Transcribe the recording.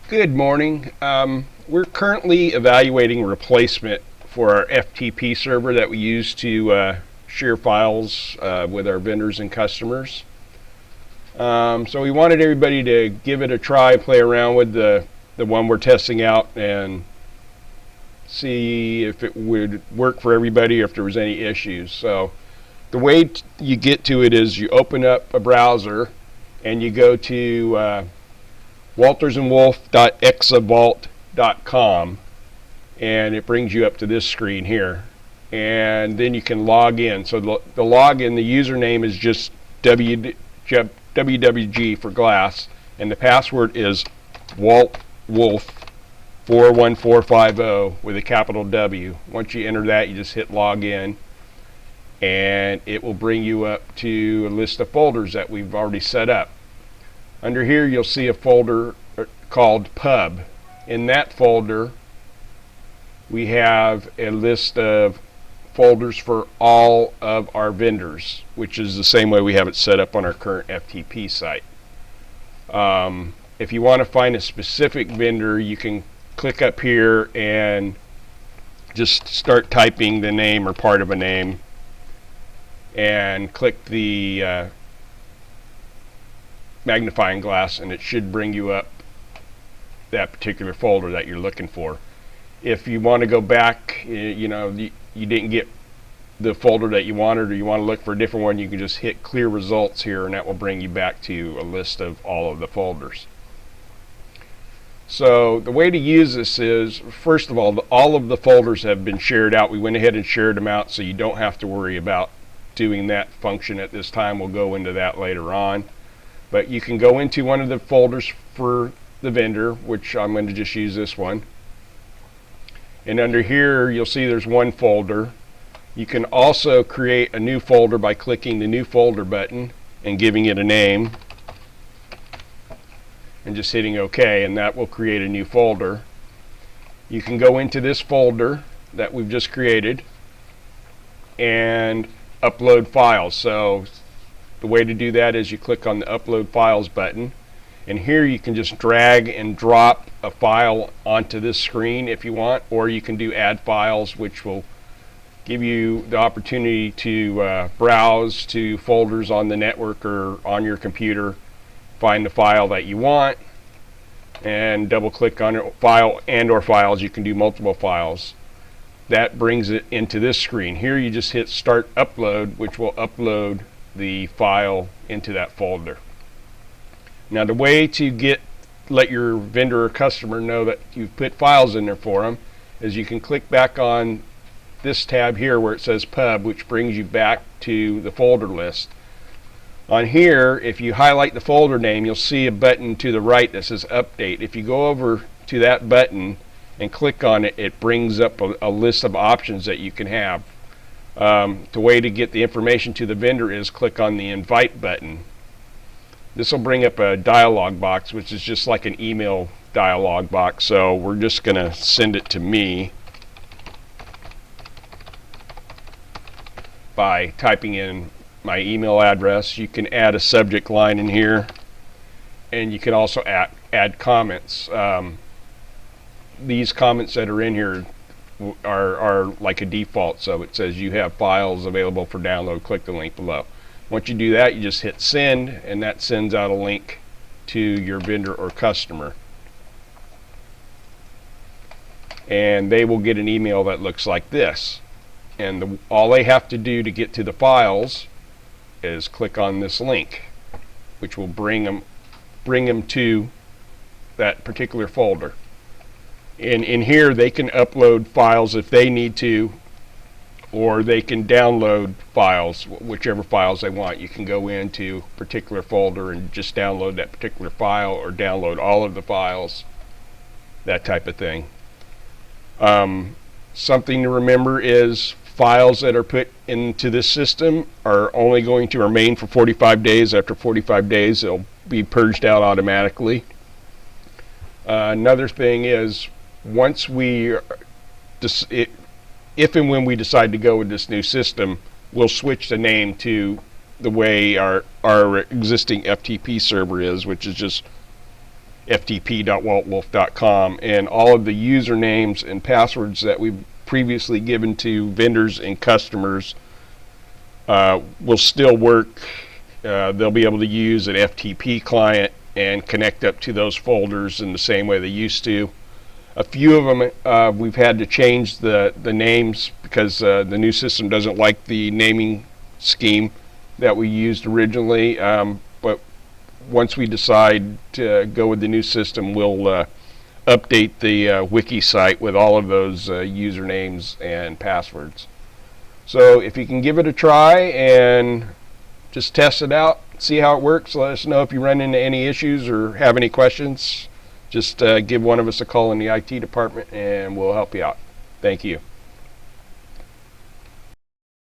Good morning. We're currently evaluating replacement for our FTP server that we use to share files with our vendors and customers. So we wanted everybody to give it a try, play around with the one we're testing out and see if it would work for everybody or if there was any issues. So the way you get to it is you open up a browser and you go to waltersandwolf.exavault.com, and it brings you up to this screen here, and then you can log in. So the login, the username is just WWG for glass, and the password is waltwolf41450 with a capital W. Once you enter that, you just hit login, and it will bring you up to a list of folders that we've already set up. Under here you'll see a folder called Pub. In that folder we have a list of folders for all of our vendors, which is the same way we have it set up on our current FTP site. If you want to find a specific vendor, you can click up here and just start typing the name or part of a name and click the magnifying glass, and it should bring you up that particular folder that you're looking for. If you want to go back, you didn't get the folder that you wanted, or you want to look for a different one, you can just hit clear results here, and that will bring you back to a list of all of the folders. So the way to use this is, first of all of the folders have been shared out. We went ahead and shared them out, so you don't have to worry about doing that function at this time. We'll go into that later on. But you can go into one of the folders for the vendor, which I'm going to just use this one. And under here you'll see there's one folder. You can also create a new folder by clicking the new folder button and giving it a name and just hitting OK, and that will create a new folder. You can go into this folder that we've just created and upload files. So the way to do that is you click on the Upload Files button, and here you can just drag and drop a file onto this screen if you want, or you can do Add Files, which will give you the opportunity to browse to folders on the network or on your computer, find the file that you want, and double click on it. File and or files, you can do multiple files. That brings it into this screen. Here you just hit Start Upload, which will upload the file into that folder. Now the way to let your vendor or customer know that you've put files in there for them is you can click back on this tab here where it says Pub, which brings you back to the folder list. On here, if you highlight the folder name, you'll see a button to the right that says Update. If you go over to that button and click on it, it brings up a list of options that you can have. The way to get the information to the vendor is click on the Invite button. This will bring up a dialog box, which is just like an email dialog box. So we're just going to send it to me by typing in my email address. You can add a subject line in here, and you can also add comments. These comments that are in here are like a default, so it says you have files available for download, click the link below. Once you do that, you just hit send, and that sends out a link to your vendor or customer, and they will get an email that looks like this, and all they have to do to get to the files is click on this link, which will bring them to that particular folder. In here they can upload files if they need to, or they can download files, whichever files they want. You can go into a particular folder and just download that particular file, or download all of the files, that type of thing. Something to remember is files that are put into this system are only going to remain for 45 days. After 45 days they'll be purged out automatically. Another thing is, once if and when we decide to go with this new system, we'll switch the name to the way our existing FTP server is, which is just ftp.waltwolf.com, and all of the usernames and passwords that we've previously given to vendors and customers will still work. They'll be able to use an FTP client and connect up to those folders in the same way they used to. A few of them we've had to change the names because the new system doesn't like the naming scheme that we used originally, but once we decide to go with the new system, we'll update the wiki site with all of those usernames and passwords. So if you can give it a try and just test it out, see how it works, let us know if you run into any issues or have any questions. Just give one of us a call in the IT department and we'll help you out. Thank you.